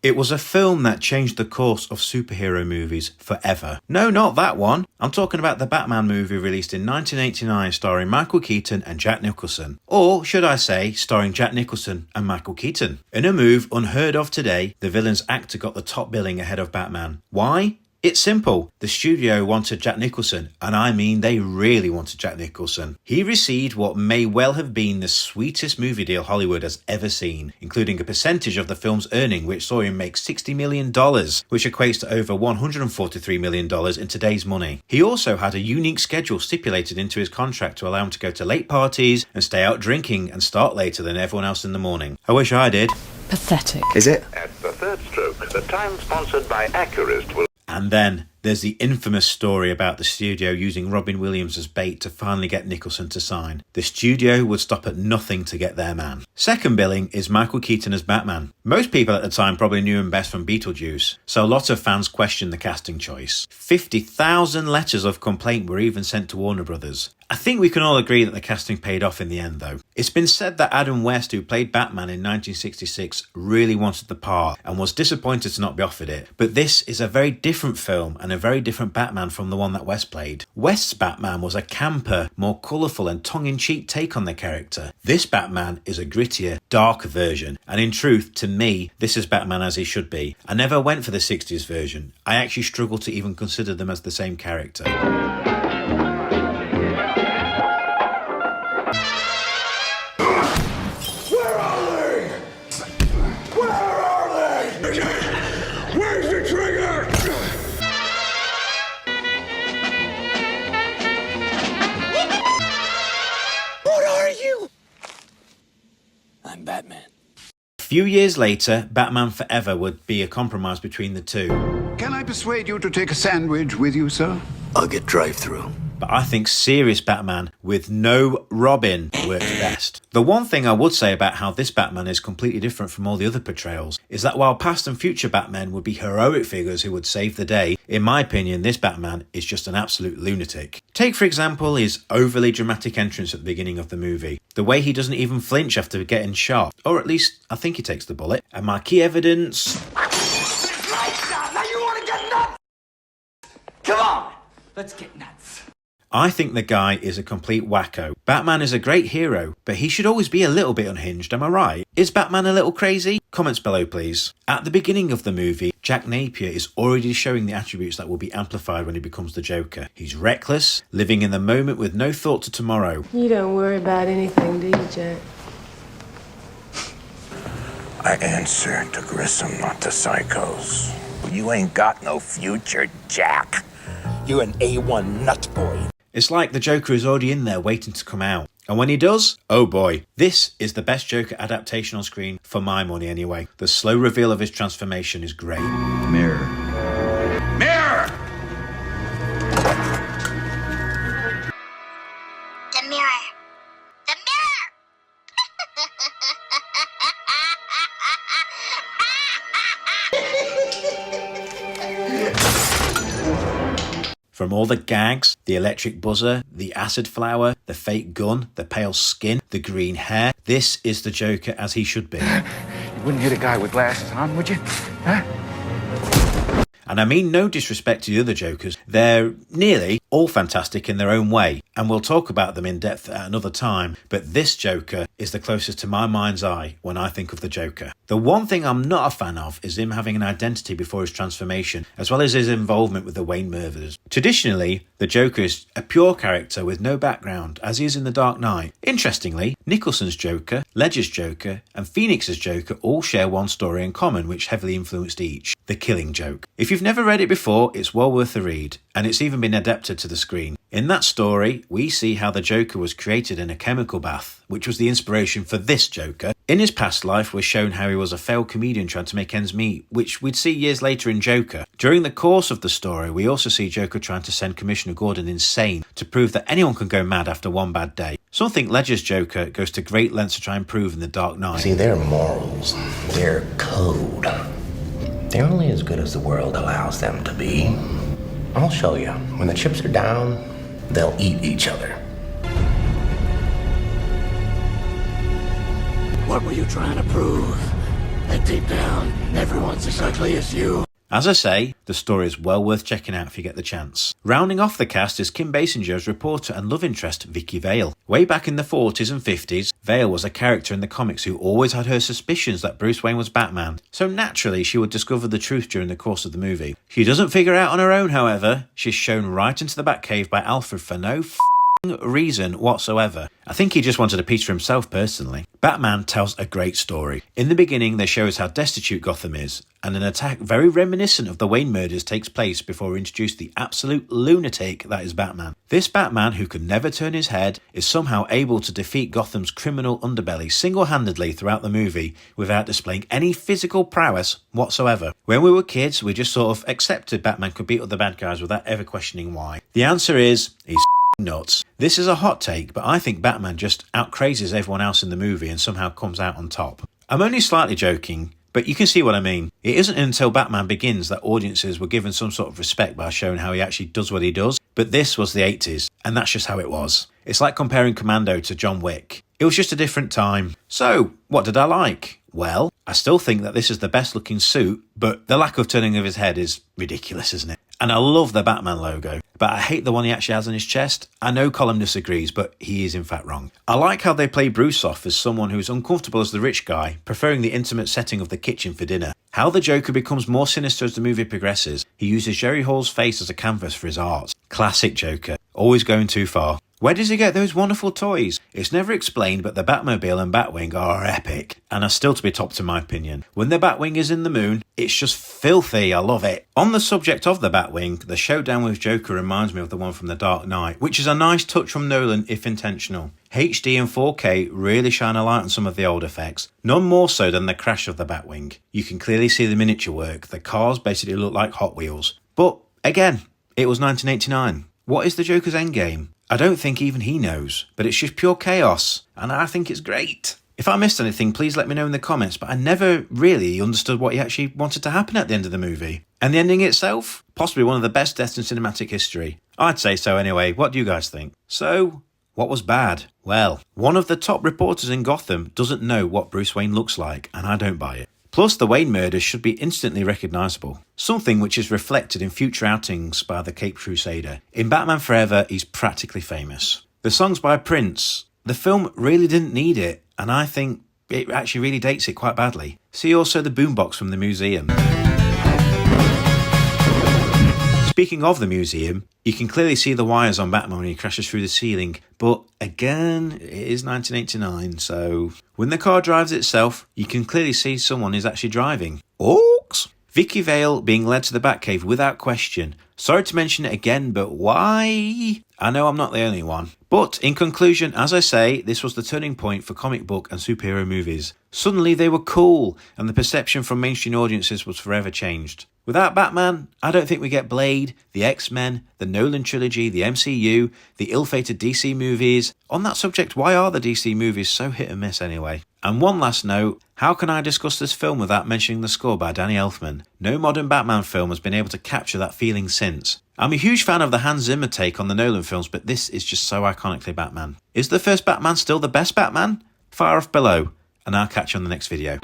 It was a film that changed the course of superhero movies forever. No, not that one. I'm talking about the Batman movie released in 1989 starring Michael Keaton and Jack Nicholson. Or, should I say, starring Jack Nicholson and Michael Keaton. In a move unheard of today, the villain's actor got the top billing ahead of Batman. Why? It's simple. The studio wanted Jack Nicholson, and I mean they really wanted Jack Nicholson. He received what may well have been the sweetest movie deal Hollywood has ever seen, including a percentage of the film's earning, which saw him make $60 million, which equates to over $143 million in today's money. He also had a unique schedule stipulated into his contract to allow him to go to late parties and stay out drinking and start later than everyone else in the morning. I wish I did. Pathetic. Is it? At the third stroke, the time sponsored by Accurist will... And then there's the infamous story about the studio using Robin Williams as bait to finally get Nicholson to sign. The studio would stop at nothing to get their man. Second billing is Michael Keaton as Batman. Most people at the time probably knew him best from Beetlejuice, so a lot of fans questioned the casting choice. 50,000 letters of complaint were even sent to Warner Brothers. I think we can all agree that the casting paid off in the end though. It's been said that Adam West, who played Batman in 1966, really wanted the part and was disappointed to not be offered it. But this is a very different film and a very different Batman from the one that West played. West's Batman was a camper, more colourful and tongue-in-cheek take on the character. This Batman is a grittier, darker version, and in truth, to me, this is Batman as he should be. I never went for the 60s version. I actually struggle to even consider them as the same character. Where's the trigger? What are you? I'm Batman. A few years later, Batman Forever would be a compromise between the two. Can I persuade you to take a sandwich with you, sir? I'll get drive-through. But I think serious Batman with no Robin works best. The one thing I would say about how this Batman is completely different from all the other portrayals is that while past and future Batmen would be heroic figures who would save the day, in my opinion, this Batman is just an absolute lunatic. Take, for example, his overly dramatic entrance at the beginning of the movie. The way he doesn't even flinch after getting shot, or at least I think he takes the bullet. And my key evidence... Now you want to get nuts? Come on, let's get nuts. I think the guy is a complete wacko. Batman is a great hero, but he should always be a little bit unhinged, am I right? Is Batman a little crazy? Comments below, please. At the beginning of the movie, Jack Napier is already showing the attributes that will be amplified when he becomes the Joker. He's reckless, living in the moment with no thought to tomorrow. You don't worry about anything, do you, Jack? I answer to Grissom, not to psychos. You ain't got no future, Jack. You're an A1 nut boy. It's like the Joker is already in there waiting to come out. And when he does, oh boy, this is the best Joker adaptation on screen for my money anyway. The slow reveal of his transformation is great. Mirror. Mirror! The mirror. The mirror! From all the gags, the electric buzzer, the acid flower, the fake gun, the pale skin, the green hair, this is the Joker as he should be. You wouldn't hit a guy with glasses on, would you? Huh? And I mean no disrespect to the other Jokers, they're nearly all fantastic in their own way, and we'll talk about them in depth at another time, but this Joker is the closest to my mind's eye when I think of the Joker. The one thing I'm not a fan of is him having an identity before his transformation, as well as his involvement with the Wayne murders. Traditionally, the Joker is a pure character with no background, as he is in The Dark Knight. Interestingly, Nicholson's Joker, Ledger's Joker, and Phoenix's Joker all share one story in common which heavily influenced each, the Killing Joke. If you've never read it before, it's well worth a read, and it's even been adapted to the screen. In that story, we see how the Joker was created in a chemical bath, which was the inspiration for this Joker. In his past life, we're shown how he was a failed comedian trying to make ends meet, which we'd see years later in Joker. During the course of the story, we also see Joker trying to send Commissioner Gordon insane to prove that anyone can go mad after one bad day. Some think Ledger's Joker goes to great lengths to try and prove in The Dark Knight. See, their morals, their code, they're only as good as the world allows them to be. I'll show you. When the chips are down, they'll eat each other. What were you trying to prove? And deep down, everyone's as ugly as you. As I say, the story is well worth checking out if you get the chance. Rounding off the cast is Kim Basinger's reporter and love interest, Vicky Vale. Way back in the 40s and 50s, Vale was a character in the comics who always had her suspicions that Bruce Wayne was Batman, so naturally she would discover the truth during the course of the movie. She doesn't figure out on her own, however. She's shown right into the Batcave by Alfred for no reason whatsoever. I think he just wanted a piece for himself personally. Batman tells a great story. In the beginning, they show us how destitute Gotham is, and an attack very reminiscent of the Wayne murders takes place before we introduce the absolute lunatic that is Batman. This Batman, who could never turn his head, is somehow able to defeat Gotham's criminal underbelly single-handedly throughout the movie without displaying any physical prowess whatsoever. When we were kids, we just sort of accepted Batman could beat other bad guys without ever questioning why. The answer is, he's nuts. This is a hot take, but I think Batman just out-crazes everyone else in the movie and somehow comes out on top. I'm only slightly joking, but you can see what I mean. It isn't until Batman Begins that audiences were given some sort of respect by showing how he actually does what he does, but this was the 80s, and that's just how it was. It's like comparing Commando to John Wick. It was just a different time. So, what did I like? Well, I still think that this is the best looking suit, but the lack of turning of his head is ridiculous, isn't it? And I love the Batman logo, but I hate the one he actually has on his chest. I know Colin disagrees, but he is in fact wrong. I like how they play Bruce off as someone who's uncomfortable as the rich guy, preferring the intimate setting of the kitchen for dinner. How the Joker becomes more sinister as the movie progresses. He uses Jerry Hall's face as a canvas for his art. Classic Joker, always going too far. Where does he get those wonderful toys? It's never explained, but the Batmobile and Batwing are epic, and are still to be topped in my opinion. When the Batwing is in the moon, it's just filthy, I love it. On the subject of the Batwing, the showdown with Joker reminds me of the one from The Dark Knight, which is a nice touch from Nolan if intentional. HD and 4K really shine a light on some of the old effects, none more so than the crash of the Batwing. You can clearly see the miniature work, the cars basically look like Hot Wheels. But, again, it was 1989. What is the Joker's endgame? I don't think even he knows, but it's just pure chaos, and I think it's great. If I missed anything, please let me know in the comments, but I never really understood what he actually wanted to happen at the end of the movie. And the ending itself? Possibly one of the best deaths in cinematic history. I'd say so anyway. What do you guys think? So, what was bad? Well, one of the top reporters in Gotham doesn't know what Bruce Wayne looks like, and I don't buy it. Plus, the Wayne murders should be instantly recognisable, something which is reflected in future outings by the Caped Crusader. In Batman Forever, he's practically famous. The songs by Prince, the film really didn't need it, and I think it actually really dates it quite badly. See also the boombox from the museum. Speaking of the museum, you can clearly see the wires on Batman when he crashes through the ceiling, but again, it is 1989, so when the car drives itself, you can clearly see someone is actually driving. Orcs! Vicky Vale being led to the Batcave without question. Sorry to mention it again, but why? I know I'm not the only one. But in conclusion, as I say, this was the turning point for comic book and superhero movies. Suddenly they were cool, and the perception from mainstream audiences was forever changed. Without Batman, I don't think we get Blade, the X-Men, the Nolan trilogy, the MCU, the ill-fated DC movies. On that subject, why are the DC movies so hit and miss anyway? And one last note, how can I discuss this film without mentioning the score by Danny Elfman? No modern Batman film has been able to capture that feeling since. I'm a huge fan of the Hans Zimmer take on the Nolan films, but this is just so iconically Batman. Is the first Batman still the best Batman? Fire off below, and I'll catch you on the next video.